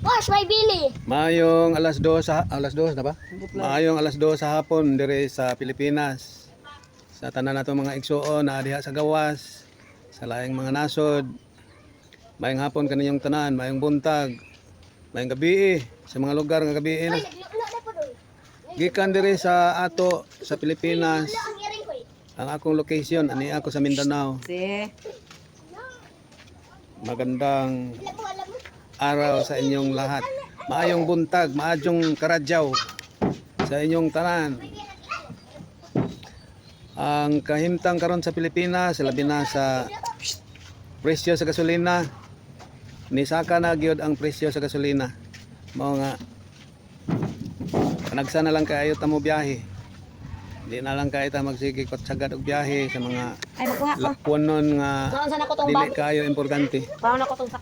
Wash my bili. Maayong alas 2 na ba? Maayong alas 2 sa hapon dire sa Pilipinas. Sa tanan nato mga igsuon na diha sa gawas, sa laing mga nasod. Maayong hapon kaninyong tanan, maayong buntag, maayong gabi sa mga lugar nga gabi na. Gikan dire sa ato sa Pilipinas. Ang akong location ani ako sa Mindanao. Magandang araw sa inyong lahat. Maayong buntag, maayong karadyaw sa inyong tanan. Ang kahimtang karon sa Pilipinas, labi na sa presyo sa gasolina. Nisaka na gyud ang presyo sa gasolina. Mao nga panagsa na lang kayo ta mo biyahe. Di na lang kayo ta magsige kot sagad og biyahe sa mga lakwanon nga dili kayo importante.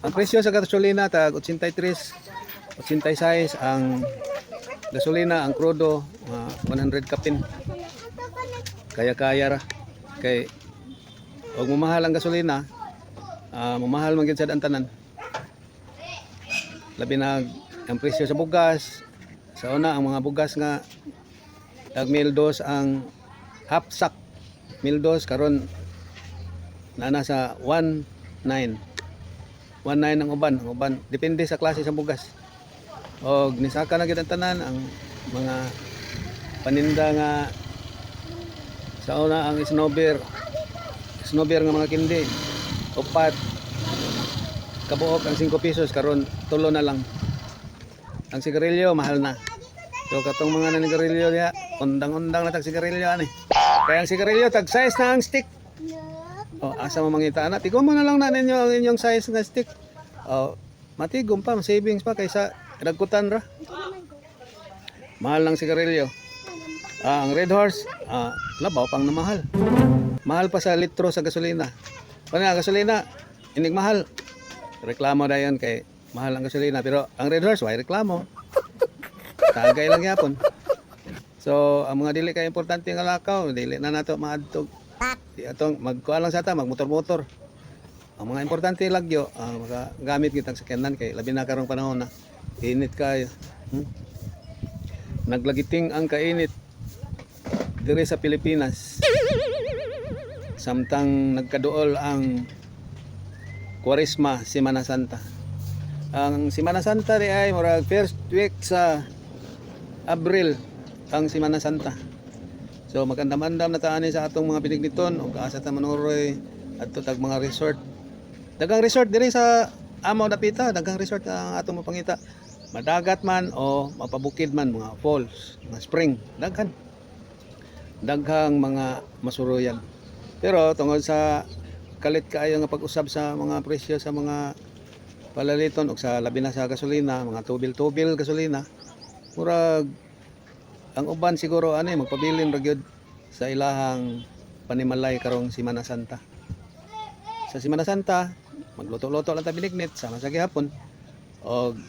Ang presyo sa gasolina tag 83, 86 ang gasolina, ang krudo 100 kapin. Kaya ra kay og mamahal ang gasolina, mamahal man gyud sad ang tanan. Labi na ang presyo sa bugas. Sa una ang mga bugas nga tag 1,200 ang half sack, 1,200 karon na nasa 1,900. 1,900 ang uban depende sa klase sa bugas. Og nisaka na gyud ang tanan ang mga paninda nga sa una ang snowbeer nga mga kindi upat kabuok ang 5 pesos karon 3 na lang. Ang sigarilyo mahal na. So katong mga nanigarilyo niya, undang-undang na tag sigarilyo ani. Kaya ang sigarilyo tag size na ang stick. Oh, asa mo mangita ana? Tigom mo na lang na ninyo ang inyong size nga stick. Oh, matigom pa, savings pa kaysa dagkutan ra. Mahal ng sigarilyo. Ang Red Horse, labaw pang namahal. Mahal pa sa litro sa gasolina. Kung nga gasolina, inig mahal. Reklamo na yan kay mahal ang gasolina. Pero ang Red Horse, why reklamo? Tagay lang yapon. So, ang mga dili kay importante nga lakaw, dili na nato maadtog. Di atong magkuan lang sa ta, magmotor-motor. Ang mga importante lagyo, magagamit kitang sakyanan kay labi na karong panahon na init kayo. Naglagiting ang kainit dire sa Pilipinas. Samtang nagkaduol ang Kwaresma, Semana Santa. Ang Semana Santa di ay murag first week sa Abril ang Semana Santa. So magandam-andam na taani sa atong mga pinigniton ug asa ta manuroy adto tag mga resort. Dagang resort diri sa Amaw Dapita, dagang resort ang atong mapangita. Madagat man o mapabukid man, mga falls, mga spring, daghang mga masuroyan. Pero tungod sa kalit kaayo nga pag-usab sa mga presyo sa mga palaliton ug sa labi na sa gasolina, mga tubil-tubil gasolina, murag ang uban siguro magpabilin ra gyud sa ilahang panimalay karong Semana Santa. Sa Semana Santa, magluto-luto lang ta binignit sama sa gihapon og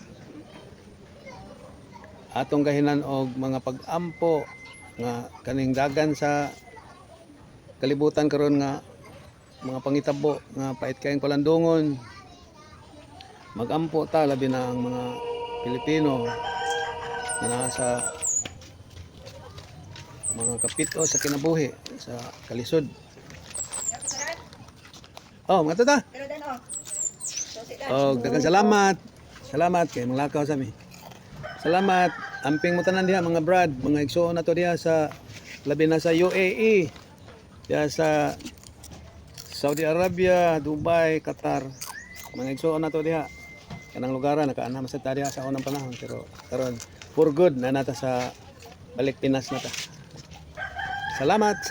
atong gahinan og mga pag-ampo nga kaning dagan sa kalibutan karon nga mga pangitabo nga pait kayong palandungon. Magampo ta labi na ang mga Pilipino na nasa mga kapito sa kinabuhi sa kalisod. Oh, mga tata. Oh, daghang salamat. Salamat kay manglakaw sa mi. Salamat. Amping mo tanan diha mga brad, mga igsoon nato diha sa labi na sa UAE. Diha sa Saudi Arabia, Dubai, Qatar. Mga igsoon nato diha. Kanang lugaran nakaanam sa diha sa unang panahon pero karon for good na nata sa balik Pinas nata. Salamat.